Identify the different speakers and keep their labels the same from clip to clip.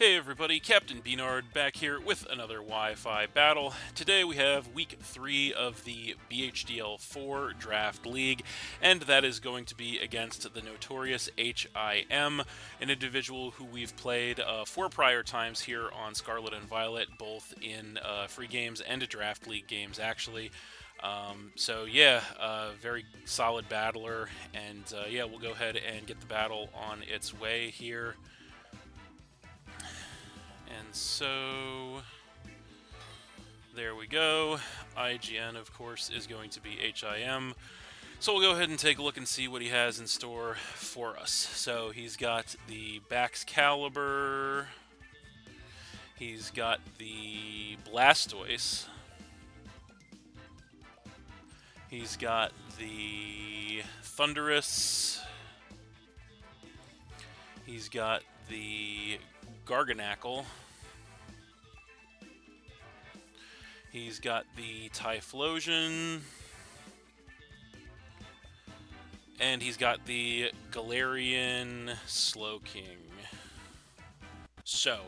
Speaker 1: Hey everybody, Captain B-Nard back here with another Wi-Fi battle. Today we have week 3 of the BHDL4 Draft League, and that is going to be against the notorious H.I.M, an individual who we've played 4 prior times here on Scarlet and Violet, both in free games and Draft League games actually. Very solid battler, and we'll go ahead and get the battle on its way here. And so, there we go. IGN, of course, is going to be H.I.M. So we'll go ahead and take a look and see what he has in store for us. So he's got the Baxcalibur. He's got the Blastoise. He's got the Thundurus. He's got the Garganackle. He's got the Typhlosion. And he's got the Galarian Slowking. So,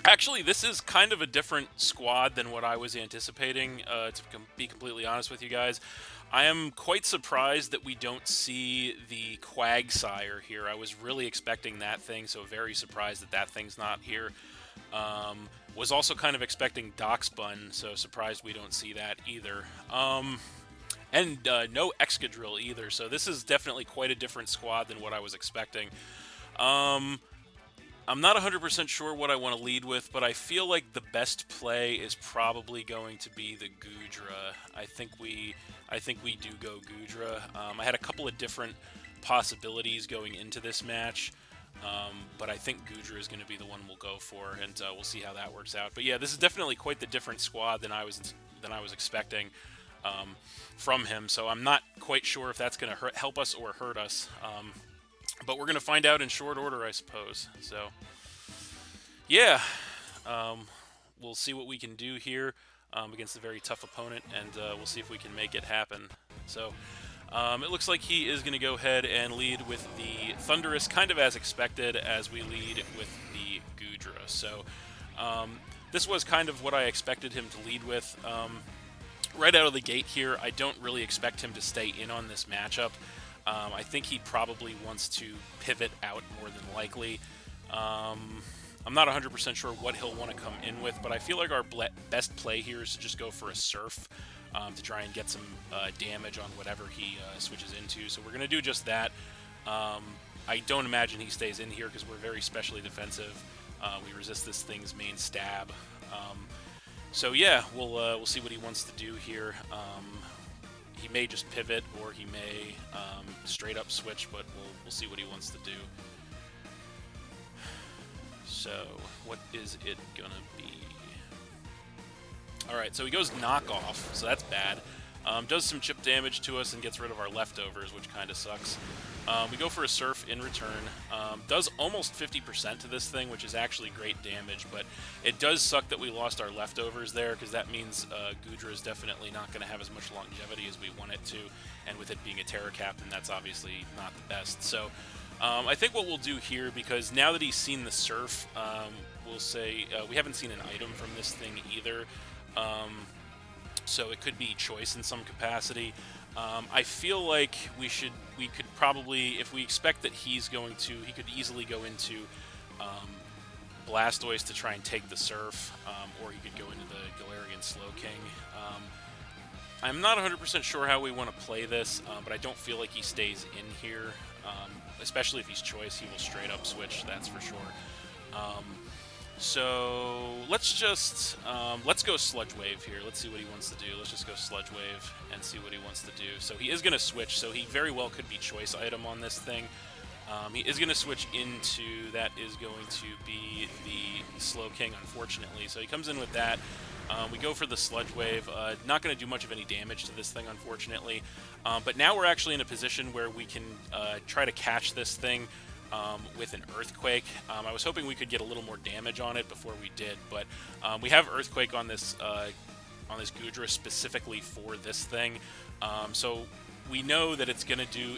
Speaker 1: actually, this is kind of a different squad than what I was anticipating, to be completely honest with you guys. I am quite surprised that we don't see the Quagsire here. I was really expecting that thing, so very surprised that that thing's not here. Was also kind of expecting Doxbun, so surprised we don't see that either. And no Excadrill either, so this is definitely quite a different squad than what I was expecting. I'm not 100% sure what I want to lead with, but I feel like the best play is probably going to be the Goodra. I think we do go Goodra. I had a couple of different possibilities going into this match, but I think Goodra is going to be the one we'll go for, and we'll see how that works out. But yeah, this is definitely quite the different squad than I was expecting from him. So I'm not quite sure if that's going to help us or hurt us. But we're going to find out in short order, I suppose. So, yeah, we'll see what we can do here against a very tough opponent, and we'll see if we can make it happen. So, it looks like he is going to go ahead and lead with the Thundurus, kind of as expected, as we lead with the Goodra. So, this was kind of what I expected him to lead with. Right out of the gate here, I don't really expect him to stay in on this matchup. I think he probably wants to pivot out more than likely. I'm not 100% sure what he'll want to come in with, but I feel like our best play here is to just go for a Surf to try and get some damage on whatever he switches into. So we're going to do just that. I don't imagine he stays in here because we're very specially defensive. We resist this thing's main stab. So yeah, we'll see what he wants to do here. He may just pivot, or he may straight up switch, but we'll see what he wants to do. So, what is it gonna be? Alright, so he goes knockoff, so that's bad. Does some chip damage to us and gets rid of our leftovers, which kind of sucks. We go for a Surf in return. Does almost 50% to this thing, which is actually great damage, but it does suck that we lost our leftovers there, because that means Goodra is definitely not going to have as much longevity as we want it to, and with it being a Terra Captain, that's obviously not the best. So I think what we'll do here, because now that he's seen the Surf, we'll say we haven't seen an item from this thing either. So it could be choice in some capacity. I feel like we could probably, if we expect that he could easily go into Blastoise to try and take the Surf, or he could go into the Galarian Slowking. I'm not 100% sure how we want to play this, but I don't feel like he stays in here, especially if he's choice. He will straight up switch, that's for sure. So let's just let's go Sludge Wave here. Let's see what he wants to do. Let's just go Sludge Wave and see what he wants to do. So he is going to switch, so he very well could be choice item on this thing. He is going to switch into, that is going to be the Slowking, unfortunately. So he comes in with that. We go for the Sludge Wave. Not going to do much of any damage to this thing, unfortunately. But now we're actually in a position where we can try to catch this thing with an Earthquake. I was hoping we could get a little more damage on it before we did, but we have Earthquake on this Goodra specifically for this thing. So we know that it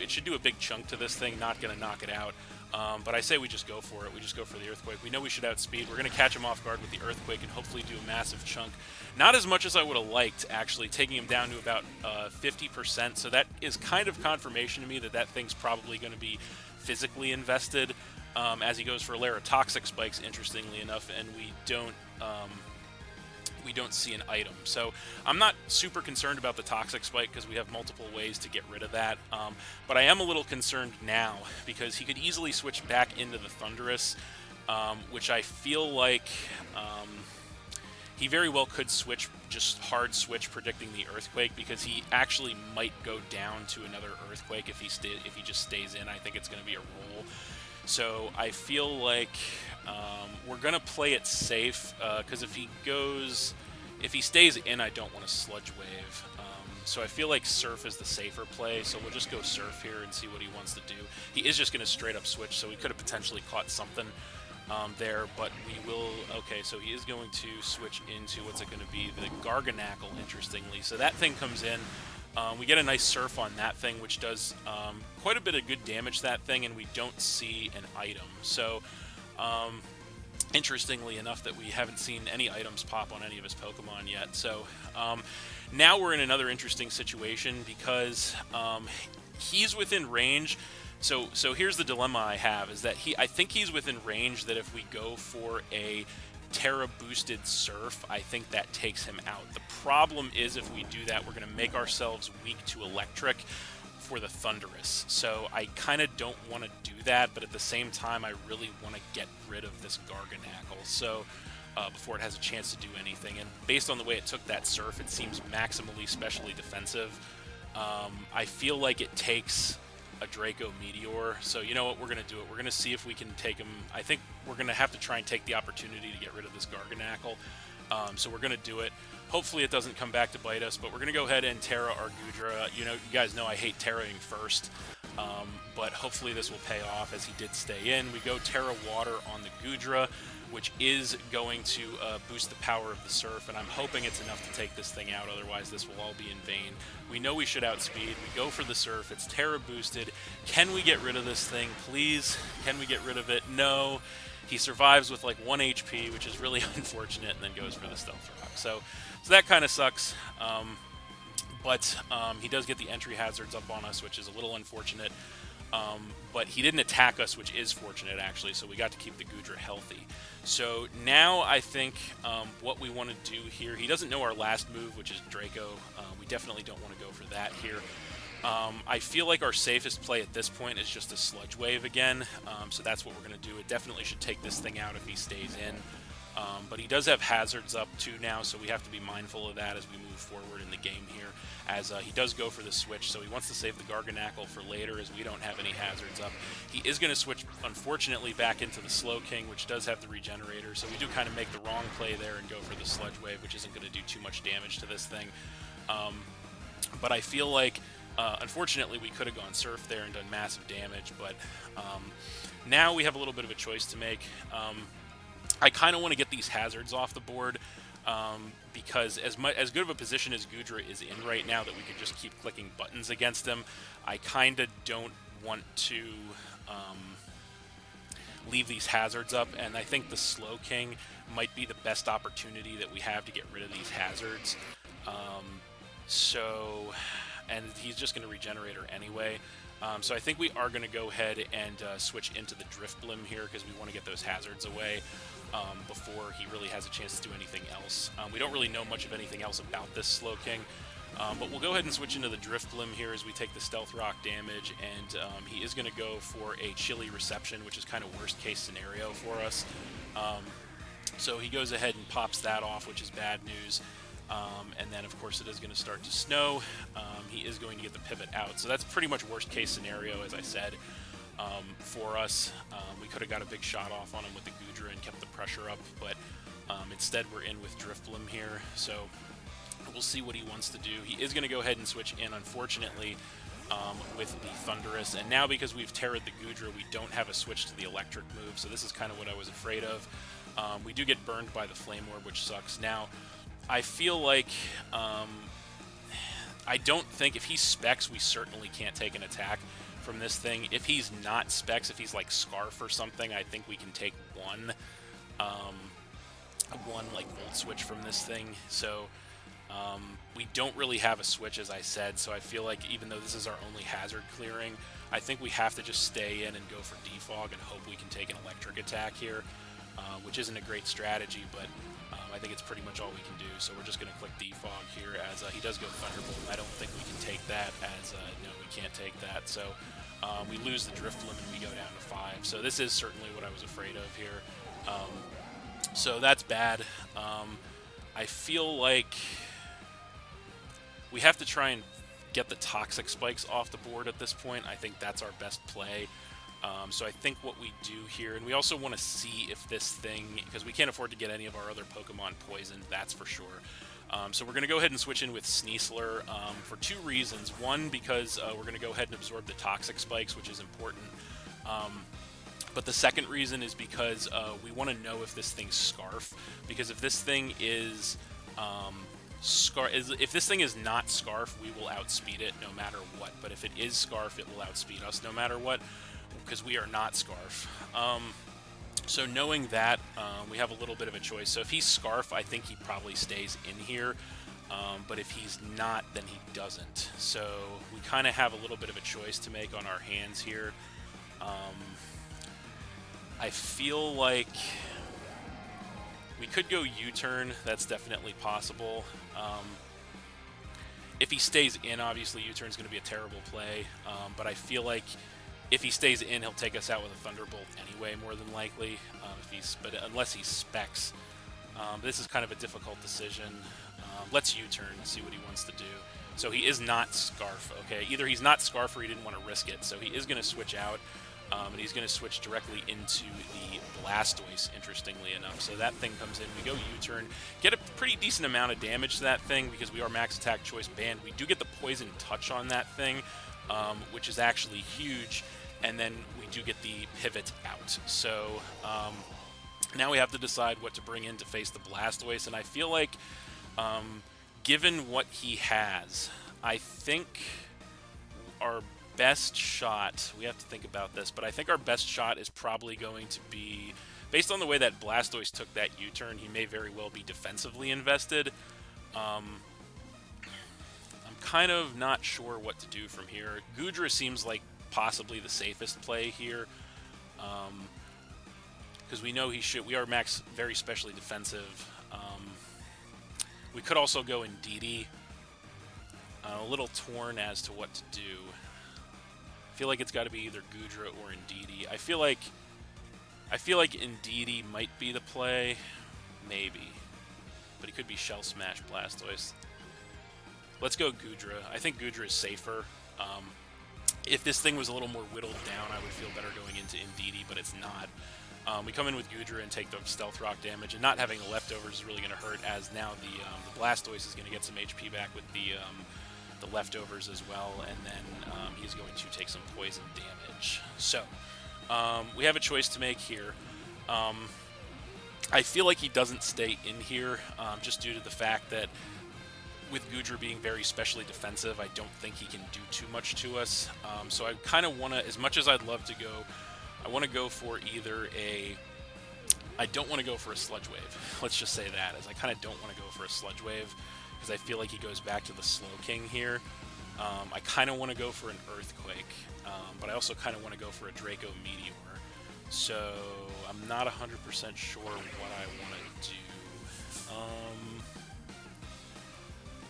Speaker 1: should do a big chunk to this thing, not going to knock it out. But I say we just go for it. We just go for the Earthquake. We know we should outspeed. We're going to catch him off guard with the Earthquake and hopefully do a massive chunk. Not as much as I would have liked, actually, taking him down to about 50%. So that is kind of confirmation to me that that thing's probably going to be physically invested as he goes for a layer of Toxic Spikes, interestingly enough, and we don't see an item. So I'm not super concerned about the Toxic Spike because we have multiple ways to get rid of that. But I am a little concerned now because he could easily switch back into the Thunderous, which I feel like he very well could switch, just hard switch, predicting the Earthquake, because he actually might go down to another Earthquake if he just stays in. I think it's going to be a roll. So I feel like we're going to play it safe, because if he stays in, I don't want to Sludge Wave. So I feel like Surf is the safer play, so we'll just go Surf here and see what he wants to do. He is just going to straight up switch, so we could have potentially caught something there, but we will... Okay, so he is going to switch into, what's it going to be? The Garganackle, interestingly. So that thing comes in. We get a nice Surf on that thing, which does quite a bit of good damage to that thing, and we don't see an item. So, interestingly enough, that we haven't seen any items pop on any of his Pokemon yet. So, now we're in another interesting situation because he's within range. So here's the dilemma I have, is that I think he's within range that if we go for a Terra boosted Surf, I think that takes him out. The problem is if we do that, we're going to make ourselves weak to Electric for the Thunderous. So I kind of don't want to do that, but at the same time, I really want to get rid of this Garganackle. So before it has a chance to do anything. And based on the way it took that Surf, it seems maximally specially defensive. I feel like it takes a Draco Meteor. So you know what, we're going to do it. We're going to see if we can take him. I think we're going to have to try and take the opportunity to get rid of this Garganackle. So we're going to do it. Hopefully it doesn't come back to bite us, but we're going to go ahead and Terra our Goodra. You guys know I hate Terraing first, but hopefully this will pay off as he did stay in. We go Terra Water on the Goodra, which is going to boost the power of the Surf, and I'm hoping it's enough to take this thing out, otherwise this will all be in vain. We know we should outspeed. We go for the Surf. It's Terra boosted. Can we get rid of this thing, please? Can we get rid of it? No. He survives with like 1 HP, which is really unfortunate, and then goes for the Stealth Rock. So that kind of sucks. But he does get the entry hazards up on us, which is a little unfortunate. But he didn't attack us, which is fortunate, actually, so we got to keep the Goodra healthy. So now I think what we want to do here, he doesn't know our last move, which is Draco. We definitely don't want to go for that here. I feel like our safest play at this point is just a Sludge Wave again, so that's what we're going to do. It definitely should take this thing out if he stays in. But he does have hazards up too now, so we have to be mindful of that as we move forward in the game here, as he does go for the switch. So he wants to save the Garganackle for later, as we don't have any hazards up. He is going to switch, unfortunately, back into the Slowking, which does have the Regenerator, so we do kind of make the wrong play there and go for the Sludge Wave, which isn't going to do too much damage to this thing. But I feel like, unfortunately, we could have gone Surf there and done massive damage, but now we have a little bit of a choice to make. I kind of want to get these hazards off the board, because as good of a position as Goodra is in right now that we could just keep clicking buttons against him, I kind of don't want to leave these hazards up, and I think the Slowking might be the best opportunity that we have to get rid of these hazards. And he's just going to Regenerator anyway. So I think we are going to go ahead and switch into the Drifblim here, because we want to get those hazards away before he really has a chance to do anything else. We don't really know much of anything else about this Slowking, but we'll go ahead and switch into the Drifblim here as we take the Stealth Rock damage, and he is going to go for a Chilly Reception, which is kind of worst case scenario for us. So he goes ahead and pops that off, which is bad news. And then, of course, it is going to start to snow. He is going to get the pivot out. So that's pretty much worst case scenario, as I said, for us. We could have got a big shot off on him with the Goodra and kept the pressure up, but instead we're in with Drifblim here. So we'll see what he wants to do. He is going to go ahead and switch in, unfortunately, with the Thunderous. And now, because we've Terra'd the Goodra, we don't have a switch to the Electric move. So this is kind of what I was afraid of. We do get burned by the Flame Orb, which sucks. Now, I feel like I don't think if he specs, we certainly can't take an attack from this thing. If he's not Specs, if he's like Scarf or something, I think we can take one like Volt Switch from this thing. So we don't really have a switch, as I said, so I feel like even though this is our only hazard clearing, I think we have to just stay in and go for Defog and hope we can take an electric attack here, which isn't a great strategy, but I think it's pretty much all we can do. So we're just going to click Defog here as he does go Thunderbolt. I don't think we can take that, as no, we can't take that. So we lose the Drift Limit and we go down to 5. So this is certainly what I was afraid of here. So that's bad. I feel like we have to try and get the Toxic Spikes off the board at this point. I think that's our best play. So I think what we do here, and we also want to see if this thing, because we can't afford to get any of our other Pokemon poisoned, that's for sure. So we're going to go ahead and switch in with Sneasler for 2 reasons. One, because we're going to go ahead and absorb the Toxic Spikes, which is important. But the second reason is because we want to know if this thing's Scarf, because if this thing is if this thing is not Scarf, we will outspeed it no matter what. But if it is Scarf, it will outspeed us no matter what, because we are not Scarf. So knowing that, we have a little bit of a choice. So if he's Scarf, I think he probably stays in here. But if he's not, then he doesn't. So we kind of have a little bit of a choice to make on our hands here. I feel like we could go U-turn. That's definitely possible. If he stays in, obviously U-turn is going to be a terrible play. But I feel like if he stays in, he'll take us out with a Thunderbolt anyway, more than likely. But unless he Specs, this is kind of a difficult decision. Let's U-turn and see what he wants to do. So he is not Scarf. Okay, either he's not Scarf or he didn't want to risk it. So he is going to switch out. And he's going to switch directly into the Blastoise, interestingly enough. So that thing comes in, we go U-turn, get a pretty decent amount of damage to that thing because we are max attack choice banned. We do get the Poison Touch on that thing, which is actually huge, and then we do get the Pivot out. So now we have to decide what to bring in to face the Blastoise, and I feel like given what he has, I think our best shot, we have to think about this, but I think our best shot is probably going to be, based on the way that Blastoise took that U-turn, he may very well be defensively invested. I'm kind of not sure what to do from here. Goodra seems like possibly the safest play here, because we know we are max very specially defensive. We could also go Indeedee. A little torn as to what to do. I feel like it's got to be either Goodra or Indeedee. I feel like Indeedee might be the play, maybe, but he could be Shell Smash Blastoise. Let's go Goodra. I think Goodra is safer. If this thing was a little more whittled down, I would feel better going into Indeedee, but it's not. We come in with Goodra and take the Stealth Rock damage, and not having the leftovers is really going to hurt, as now the Blastoise is going to get some HP back with the leftovers as well, and then he's going to take some poison damage. So we have a choice to make here. I feel like he doesn't stay in here just due to the fact that with Goodra being very specially defensive, I don't think he can do too much to us. So I kind of want to, as much as I'd love to go, I want to go for either I don't want to go for a Sludge Wave. Let's just say that, as I kind of don't want to go for a Sludge Wave, because I feel like he goes back to the Slowking here. I kind of want to go for an Earthquake, but I also kind of want to go for a Draco Meteor. So I'm not 100% sure what I want to do.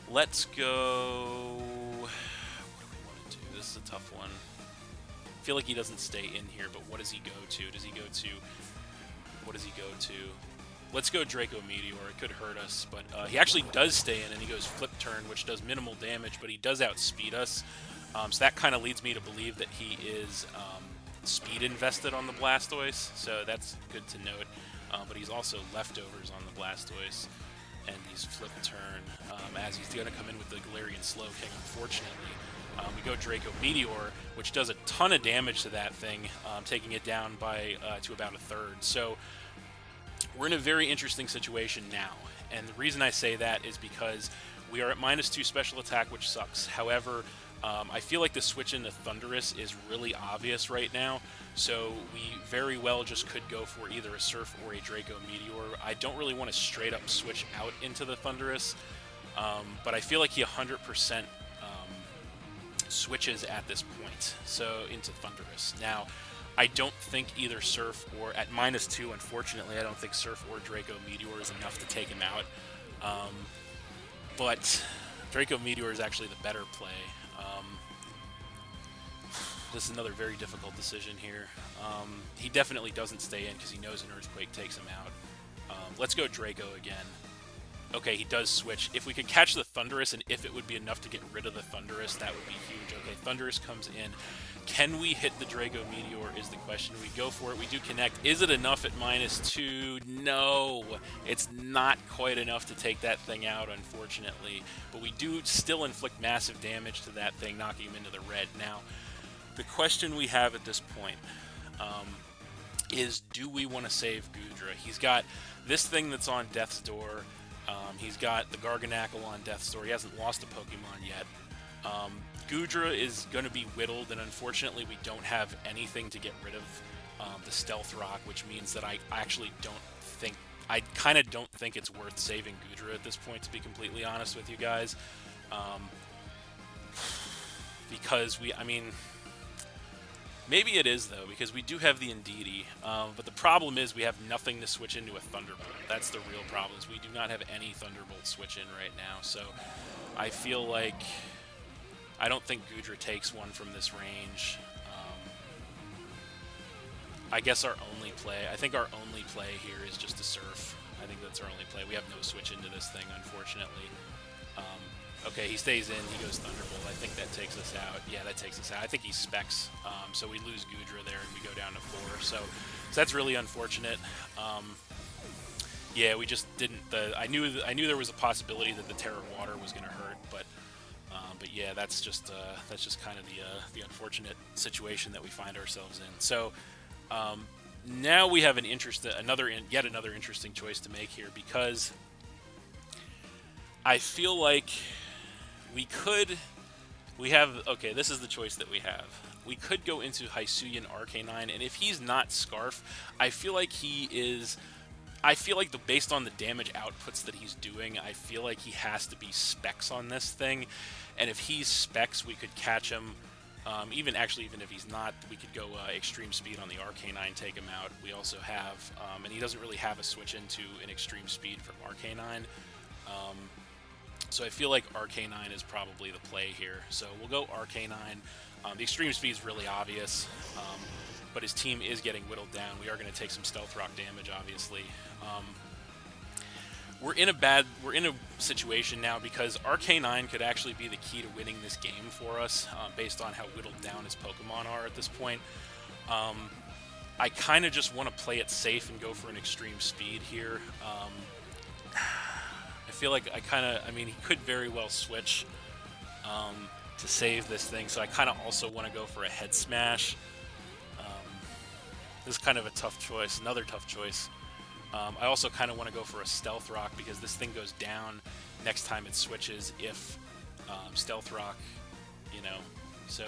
Speaker 1: Let's go... What do we want to do? This is a tough one. I feel like he doesn't stay in here, but what does he go to? Does he go to... What does he go to? Let's go Draco Meteor. It could hurt us, but he actually does stay in, and he goes Flip Turn, which does minimal damage, but he does outspeed us. So that kind of leads me to believe that he is speed invested on the Blastoise, so that's good to note. But he's also leftovers on the Blastoise, and he's Flip Turn, as he's going to come in with the Galarian Slowking, unfortunately. We go Draco Meteor, which does a ton of damage to that thing, taking it down by to about a third. So we're in a very interesting situation now, and the reason I say that is because we are at -2 special attack, which sucks. However, I feel like the switch into Thundurus is really obvious right now, so we very well just could go for either a Surf or a Draco Meteor. I don't really want to straight up switch out into the Thundurus, but I feel like he 100% switches at this point, so into Thundurus. Now, I don't think either Surf or, at -2, unfortunately, I don't think Surf or Draco Meteor is enough to take him out. But Draco Meteor is actually the better play. This is another very difficult decision here. He definitely doesn't stay in because he knows an Earthquake takes him out. Let's go Draco again. Okay, he does switch. If we could catch the Thundurus, and if it would be enough to get rid of the Thundurus, that would be huge. Okay, Thundurus comes in. Can we hit the Draco Meteor is the question. We go for it. We do connect. Is it enough at -2? No. It's not quite enough to take that thing out, unfortunately. But we do still inflict massive damage to that thing, knocking him into the red. Now, the question we have at this point is, do we want to save Goodra? He's got this thing that's on Death's Door. He's got the Garganackle on Death's Door. He hasn't lost a Pokemon yet. Goodra is going to be whittled, and unfortunately we don't have anything to get rid of the Stealth Rock, which means that I actually don't think... I kind of don't think it's worth saving Goodra at this point, to be completely honest with you guys. Because I mean... Maybe it is, though, because we do have the Indeedee, but the problem is we have nothing to switch into a Thunderbolt. That's the real problem, is we do not have any Thunderbolt switch in right now, so I feel like I don't think Goodra takes one from this range. I guess our only play, I think our only play here is just a Surf. I think that's our only play. We have no switch into this thing, unfortunately. Okay, he stays in, he goes Thunderbolt. I think that takes us out. Yeah, that takes us out. I think he specs, so we lose Goodra there and we go down to 4. So that's really unfortunate. Yeah, we just didn't... I knew there was a possibility that the Terra Water was going to hurt, but yeah, that's just kind of the unfortunate situation that we find ourselves in. So now we have yet another interesting choice to make here, because I feel like okay, this is the choice that we have. We could go into Hisuian Arcanine, and if he's not Scarf, I feel like based on the damage outputs that he's doing, I feel like he has to be Specs on this thing, and if he's Specs, we could catch him. Even if he's not, we could go Extreme Speed on the Arcanine, take him out. We also have, and he doesn't really have a switch into an Extreme Speed from Arcanine. So I feel like Arcanine is probably the play here. So we'll go Arcanine. The Extreme Speed is really obvious, but his team is getting whittled down. We are going to take some Stealth Rock damage, obviously. We're in a situation now because Arcanine could actually be the key to winning this game for us, based on how whittled down his Pokemon are at this point. I kind of just want to play it safe and go for an Extreme Speed here. I feel like he could very well switch to save this thing, so I kind of also want to go for a Head Smash. This is kind of a tough choice, another tough choice. I also kind of want to go for a Stealth Rock, because this thing goes down next time it switches if Stealth Rock, so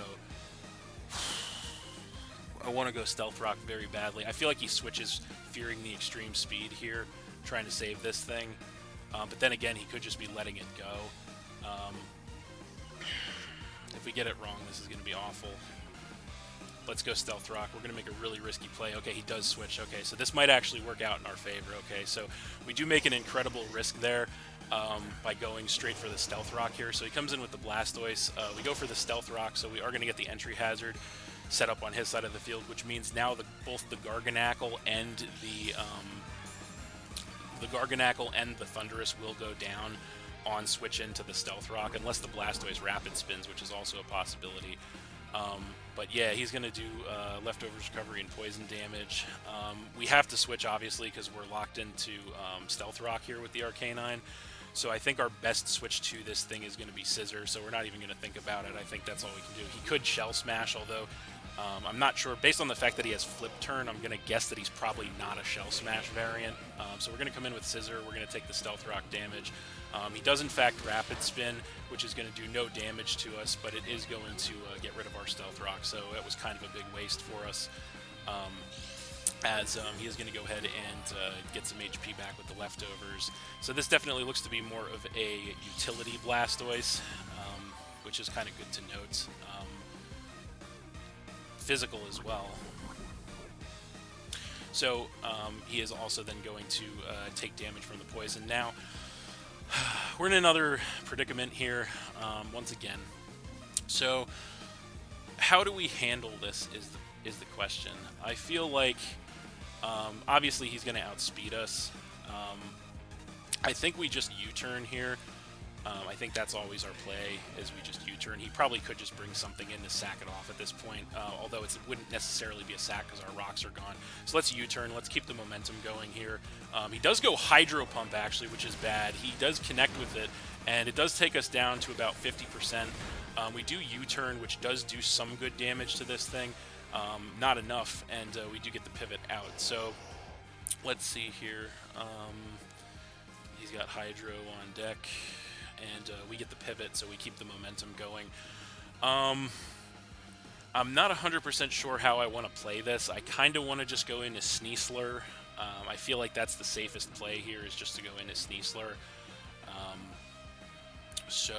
Speaker 1: I want to go Stealth Rock very badly. I feel like he switches fearing the Extreme Speed here, trying to save this thing. But then again, he could just be letting it go. If we get it wrong, this is going to be awful. Let's go Stealth Rock. We're going to make a really risky play. Okay, he does switch. Okay, so this might actually work out in our favor. Okay, so we do make an incredible risk there by going straight for the Stealth Rock here. So he comes in with the Blastoise. We go for the Stealth Rock, so we are going to get the entry hazard set up on his side of the field, which means now both the Garganackle and the Thundurus will go down on switch into the Stealth Rock, unless the Blastoise Rapid Spins, which is also a possibility. But yeah, he's going to do Leftovers Recovery and Poison damage. We have to switch, obviously, because we're locked into Stealth Rock here with the Arcanine. So I think our best switch to this thing is going to be Scissor, so we're not even going to think about it. I think that's all we can do. He could Shell Smash, although I'm not sure. Based on the fact that he has Flip Turn, I'm going to guess that he's probably not a Shell Smash variant. So we're going to come in with Scissor. We're going to take the Stealth Rock damage. He does, in fact, Rapid Spin, which is going to do no damage to us, but it is going to get rid of our Stealth Rock. So that was kind of a big waste for us. As he is going to go ahead and get some HP back with the leftovers. So this definitely looks to be more of a utility Blastoise, which is kind of good to note. Physical as well. So he is also then going to take damage from the poison. Now, we're in another predicament here, once again. So, how do we handle this is the question. I feel like, obviously he's going to outspeed us. I think we just U-turn here. I think that's always our play, is we just U-turn. He probably could just bring something in to sack it off at this point, although it wouldn't necessarily be a sack because our rocks are gone. So let's U-turn. Let's keep the momentum going here. He does go Hydro Pump, actually, which is bad. He does connect with it, and it does take us down to about 50%. We do U-turn, which does do some good damage to this thing. Not enough, and we do get the pivot out. So let's see here. He's got Hydro on deck. And we get the pivot, so we keep the momentum going. I'm not 100% sure how I want to play this. I kind of want to just go into Sneasler. I feel like that's the safest play here, is just to go into Sneasler. So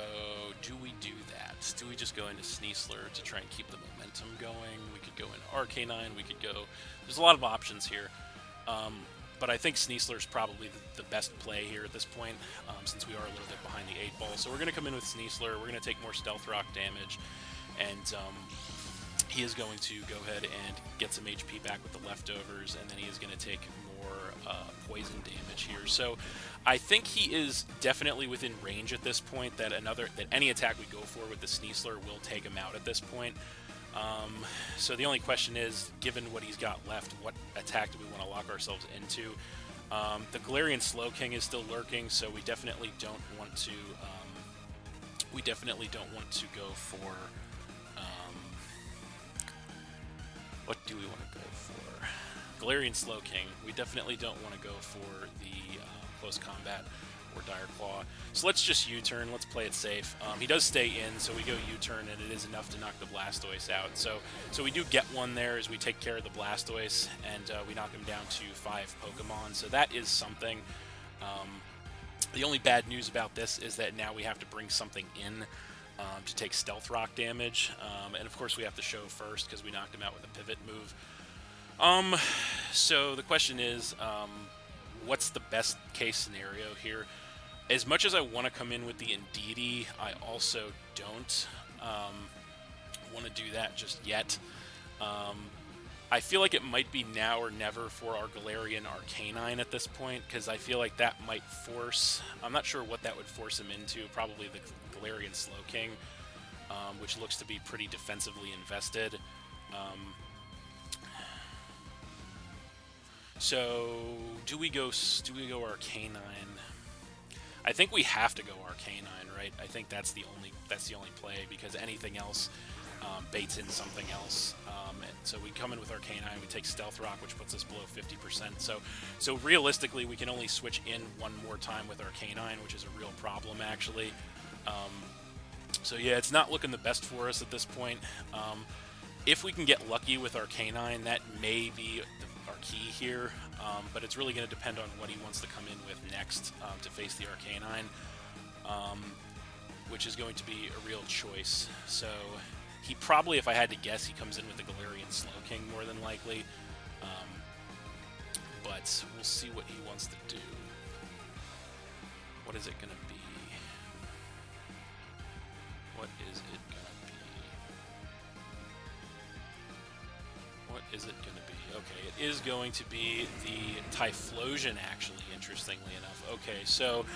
Speaker 1: do we do that? Do we just go into Sneasler to try and keep the momentum going? We could go into Arcanine. We could go... There's a lot of options here. But I think Sneasler is probably the best play here at this point, since we are a little bit behind the 8 ball. So we're going to come in with Sneasler. We're going to take more Stealth Rock damage, and he is going to go ahead and get some HP back with the leftovers, and then he is going to take more poison damage here. So I think he is definitely within range at this point, that any attack we go for with the Sneasler will take him out at this point. So the only question is, given what he's got left, what attack do we want to lock ourselves into? The Galarian Slowking is still lurking, so we definitely don't want to. We definitely don't want to go for. What do we want to go for? Galarian Slowking. We definitely don't want to go for the close combat or Dire Claw. So let's just U-turn. Let's play it safe. He does stay in, so we go U-turn, and it is enough to knock the Blastoise out. So we do get one there as we take care of the Blastoise, and we knock him down to 5 Pokemon. So that is something. The only bad news about this is that now we have to bring something in to take Stealth Rock damage. And of course we have to show first because we knocked him out with a pivot move. So the question is, what's the best case scenario here? As much as I want to come in with the Indeedee, I also don't want to do that just yet. I feel like it might be now or never for our Galarian Arcanine at this point, because I feel like that might force... I'm not sure what that would force him into. Probably the Galarian Slowking, which looks to be pretty defensively invested. So, do we go Arcanine? I think we have to go Arcanine, right? I think that's the only play, because anything else baits in something else. And so we come in with Arcanine, we take Stealth Rock, which puts us below 50%. So realistically, we can only switch in one more time with Arcanine, which is a real problem, actually. So yeah, it's not looking the best for us at this point. If we can get lucky with Arcanine, that may be our key here, but it's really going to depend on what he wants to come in with next to face the Arcanine, which is going to be a real choice. So he probably, if I had to guess, he comes in with the Galarian Slowking more than likely, but we'll see what he wants to do. What is it going to be? What is it going to be? What is it going to be? Okay, it is going to be the Typhlosion, actually, interestingly enough. Okay, so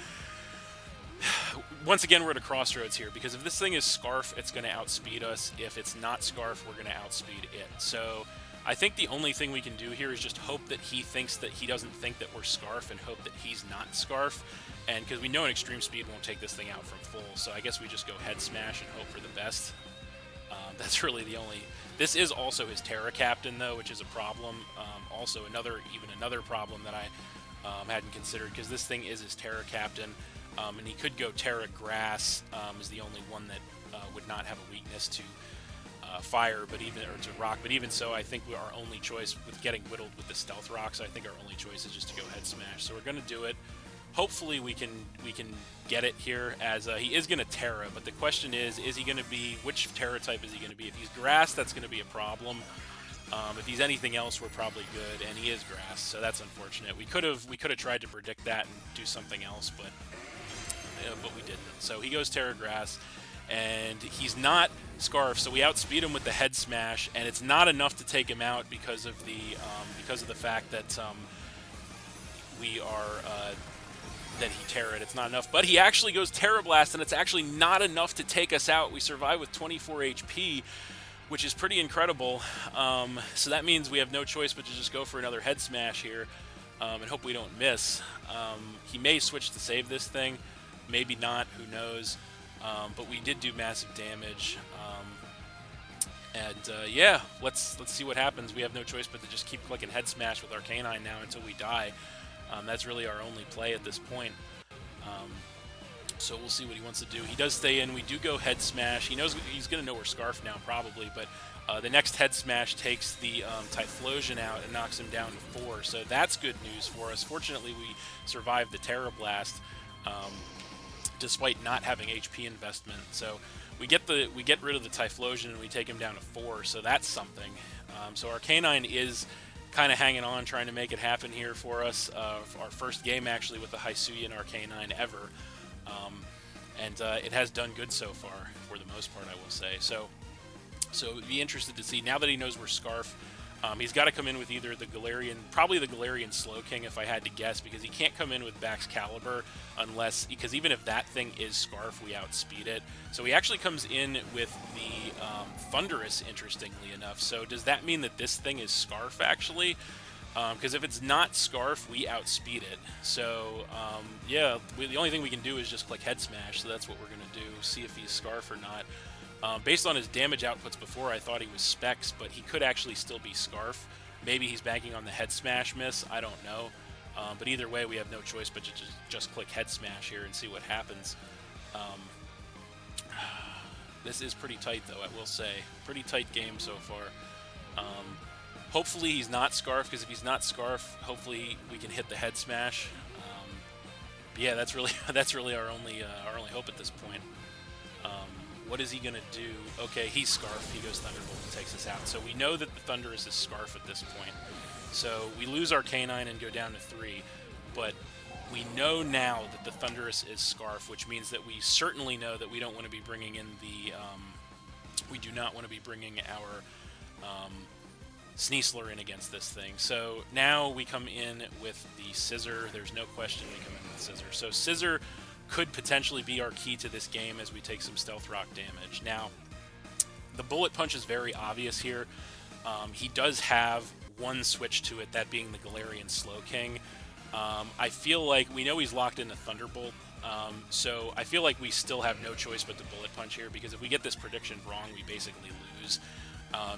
Speaker 1: once again, we're at a crossroads here, because if this thing is Scarf, it's going to outspeed us. If it's not Scarf, we're going to outspeed it. So I think the only thing we can do here is just hope that he thinks that he doesn't think that we're Scarf, and hope that he's not Scarf. And because we know an Extreme Speed won't take this thing out from full, so I guess we just go Head Smash and hope for the best. That's really the only... This is also his Terra Captain, though, which is a problem. Also, even another problem that I hadn't considered, because this thing is his Terra Captain, and he could go Terra Grass, is the only one that would not have a weakness to fire, or to rock. But even so, I think our only choice with getting whittled with the Stealth Rocks, I think our only choice is just to go Head Smash. So we're going to do it. Hopefully we can get it here, as he is going to Terra, but the question is he going to be, which Terra type is he going to be? If he's Grass, that's going to be a problem. If he's anything else, we're probably good, and he is Grass, so that's unfortunate. We could have tried to predict that and do something else, but we didn't. So he goes Terra Grass, and he's not Scarf, so we outspeed him with the Head Smash, and it's not enough to take him out because of the fact that we are that he Terra it. It's not enough, but he actually goes Terra Blast, and it's actually not enough to take us out. We survive with 24 HP, which is pretty incredible. So that means we have no choice but to just go for another Head Smash here, and hope we don't miss. He may switch to save this thing, maybe not, who knows. But we did do massive damage. Yeah, let's see what happens. We have no choice but to just keep clicking Head Smash with Arcanine now until we die. That's really our only play at this point. So we'll see what he wants to do. He does stay in. We do go Head Smash. He knows he's going to know we're Scarf now, probably, but the next Head Smash takes the Typhlosion out and knocks him down to 4, so that's good news for us. Fortunately, we survived the Terra Blast, despite not having HP investment. So we get rid of the Typhlosion and we take him down to 4, so that's something. So Arcanine is kind of hanging on, trying to make it happen here for us. Our first game, actually, with the Hisuian Arcanine ever. And it has done good so far, for the most part, I will say. So be interested to see, now that he knows we're Scarf, he's got to come in with either the Galarian, probably the Galarian Slowking, if I had to guess, because he can't come in with Baxcalibur because even if that thing is Scarf, we outspeed it. So he actually comes in with the Thundurus, interestingly enough. So does that mean that this thing is Scarf, actually? Because if it's not Scarf, we outspeed it. So, yeah, the only thing we can do is just click Head Smash, so that's what we're going to do, see if he's Scarf or not. Based on his damage outputs before, I thought he was Specs, but he could actually still be Scarf. Maybe he's banking on the Head Smash miss, I don't know. But either way, we have no choice but to just click Head Smash here and see what happens. This is pretty tight, though, I will say. Pretty tight game so far. Hopefully he's not Scarf, because if he's not Scarf, hopefully we can hit the Head Smash. But yeah, that's really our only hope at this point. What is he gonna do? Okay, he's Scarf. He goes Thunderbolt and takes us out. So we know that the Thundurus is Scarf at this point. So we lose our Arcanine and go down to 3, but we know now that the Thundurus is Scarf, which means that we certainly know that we don't want to be bringing in the we do not want to be bringing our Sneasler in against this thing. So now we come in with the Scissor. There's no question we come in with Scissor. So Scissor could potentially be our key to this game as we take some Stealth Rock damage. Now, the Bullet Punch is very obvious here. He does have one switch to it, that being the Galarian Slowking. I feel like we know he's locked into Thunderbolt, so I feel like we still have no choice but to Bullet Punch here, because if we get this prediction wrong, we basically lose.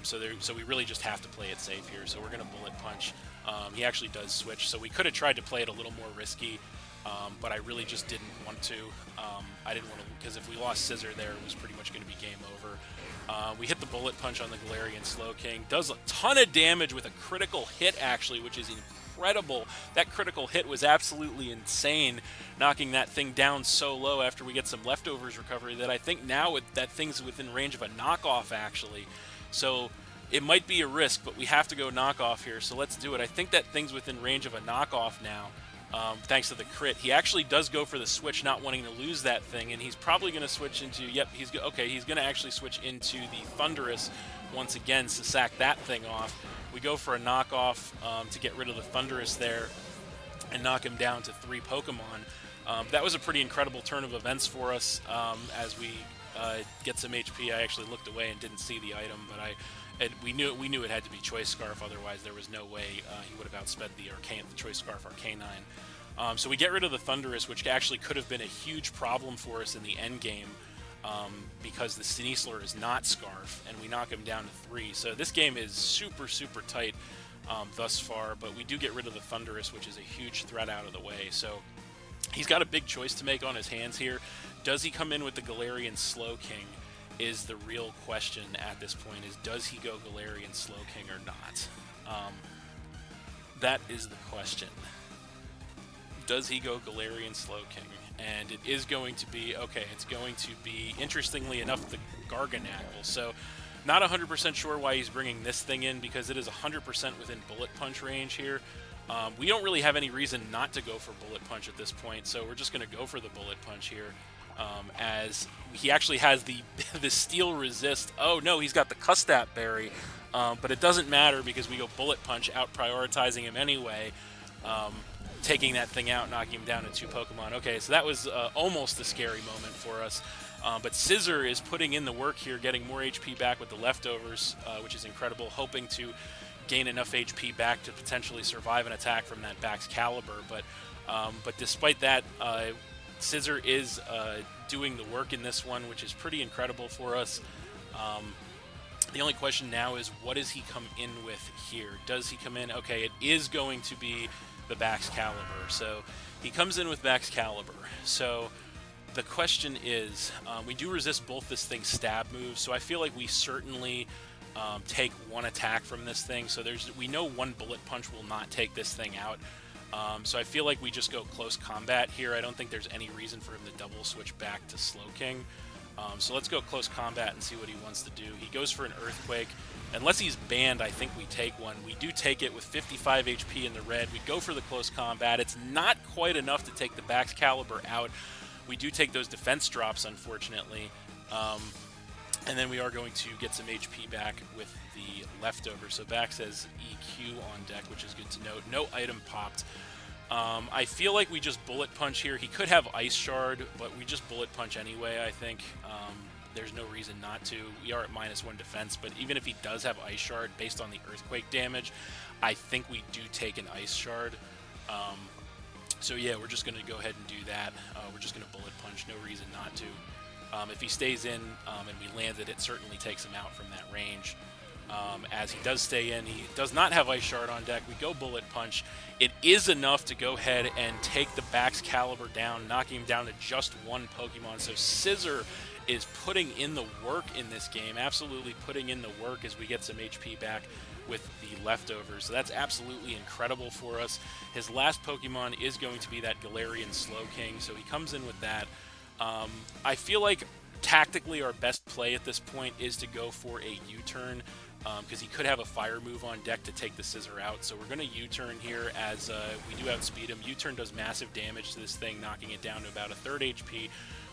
Speaker 1: So we really just have to play it safe here. So we're going to Bullet Punch. He actually does switch, so we could have tried to play it a little more risky, but I really just didn't want to. I didn't want to, because if we lost Scissor there, it was pretty much going to be game over. We hit the Bullet Punch on the Galarian Slowking. Does a ton of damage with a critical hit, actually, which is incredible. That critical hit was absolutely insane, knocking that thing down so low after we get some leftovers recovery that I think now that thing's within range of a knockoff, actually. So it might be a risk, but we have to go knockoff here, so let's do it. I think that thing's within range of a knockoff now, thanks to the crit. He actually does go for the switch, not wanting to lose that thing, and he's probably going to switch into, yep, he's going to actually switch into the Thundurus once again to sack that thing off. We go for a knockoff to get rid of the Thundurus there and knock him down to 3 Pokemon. That was a pretty incredible turn of events for us as we get some HP. I actually looked away and didn't see the item, but we knew it had to be Choice Scarf, otherwise there was no way he would have outsped the Choice Scarf Arcanine. So we get rid of the Thundurus, which actually could have been a huge problem for us in the end game. because the Sneasler is not Scarf, and we knock him down to 3. So this game is super, super tight thus far, but we do get rid of the Thunderous, which is a huge threat out of the way. So he's got a big choice to make on his hands here. Does he come in with the Galarian Slowking is the real question at this point, is does he go Galarian Slowking or not? That is the question. Does he go Galarian Slowking? And it is going to be, okay, it's going to be, interestingly enough, the Garganacl. So not 100% sure why he's bringing this thing in, because it is 100% within Bullet Punch range here. We don't really have any reason not to go for Bullet Punch at this point, so we're just going to go for the Bullet Punch here. As he actually has the Steel Resist. Oh no, he's got the Custat Berry, but it doesn't matter because we go Bullet Punch, out prioritizing him anyway, taking that thing out, knocking him down to 2 Pokemon. Okay, so that was almost a scary moment for us. But Scizor is putting in the work here, getting more HP back with the leftovers, which is incredible, hoping to gain enough HP back to potentially survive an attack from that Baxcalibur. But despite that, Scizor is doing the work in this one, which is pretty incredible for us. The only question now is, what does he come in with here? Does he come in? Okay, it is going to be the Baxcalibur. So he comes in with Baxcalibur. So the question is, we do resist both this thing's stab moves, so I feel like we certainly take one attack from this thing. So we know one Bullet Punch will not take this thing out. So I feel like we just go close combat here. I don't think there's any reason for him to double switch back to Slowking. So let's go close combat and see what he wants to do. He goes for an Earthquake. Unless he's banned, I think we take one. We do take it with 55 HP in the red. We go for the close combat. It's not quite enough to take the Baxcalibur out. We do take those defense drops, unfortunately. And then we are going to get some HP back with the leftovers. So Bax says EQ on deck, which is good to note. No item popped. I feel like we just Bullet Punch here. He could have Ice Shard, but we just Bullet Punch anyway, I think. There's no reason not to. We are at -1 defense, but even if he does have Ice Shard, based on the Earthquake damage, I think we do take an Ice Shard. So yeah, we're just going to go ahead and do that. We're just going to Bullet Punch, no reason not to. If he stays in and we land it, it certainly takes him out from that range. As he does stay in, he does not have Ice Shard on deck. We go Bullet Punch. It is enough to go ahead and take the Baxcalibur down, knocking him down to just 1 Pokemon. So Scizor is putting in the work in this game, absolutely putting in the work as we get some HP back with the leftovers. So that's absolutely incredible for us. His last Pokemon is going to be that Galarian Slowking, so he comes in with that. I feel like tactically our best play at this point is to go for a U-turn, because he could have a fire move on deck to take the Scizor out. So we're going to U-turn here as we do outspeed him. U-turn does massive damage to this thing, knocking it down to about a 3rd HP.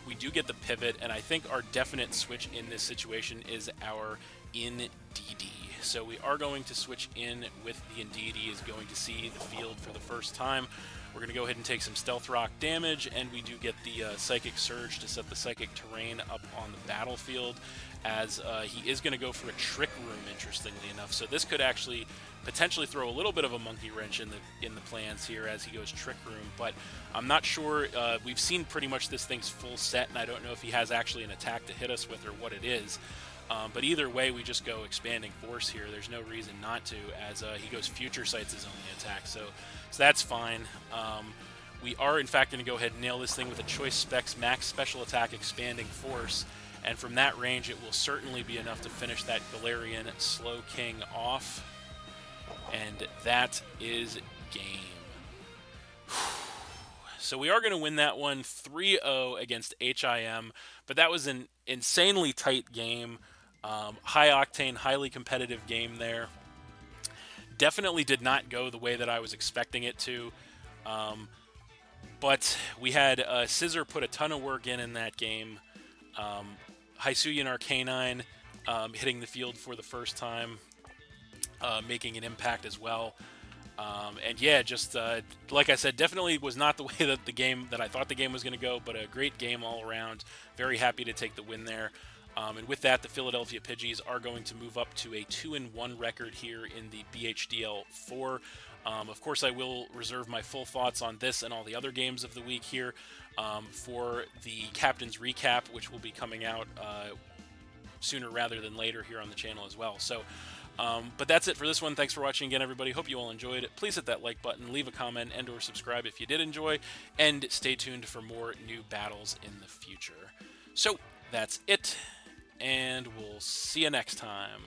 Speaker 1: We do get the pivot, and I think our definite switch in this situation is our Indeedee. So we are going to switch in with the Indeedee, is going to see the field for the first time. We're going to go ahead and take some Stealth Rock damage, and we do get the Psychic Surge to set the Psychic Terrain up on the battlefield, as he is going to go for a Trick Room, interestingly enough. So this could actually potentially throw a little bit of a monkey wrench in the plans here as he goes Trick Room, but I'm not sure. We've seen pretty much this thing's full set, and I don't know if he has actually an attack to hit us with or what it is. But either way, we just go Expanding Force here. There's no reason not to, as he goes Future Sight's his only attack, so that's fine. We are, in fact, going to go ahead and nail this thing with a Choice Specs Max Special Attack Expanding Force, and from that range, it will certainly be enough to finish that Galarian Slowking off, and that is game. So we are going to win that one 3-0 against H.I.M, but that was an insanely tight game. High octane, highly competitive game there. Definitely did not go the way that I was expecting it to. But we had Scizor put a ton of work in that game. Hisuian Arcanine hitting the field for the first time, making an impact as well. And yeah, just like I said, definitely was not the way that I thought the game was going to go, but a great game all around. Very happy to take the win there. And with that, the Philadelphia Pidgeys are going to move up to a 2-1 record here in the BHDL4. Of course, I will reserve my full thoughts on this and all the other games of the week here for the Captain's Recap, which will be coming out sooner rather than later here on the channel as well. So, but that's it for this one. Thanks for watching again, everybody. Hope you all enjoyed it. Please hit that like button, leave a comment, and or subscribe if you did enjoy, and stay tuned for more new battles in the future. So, that's it, and we'll see you next time.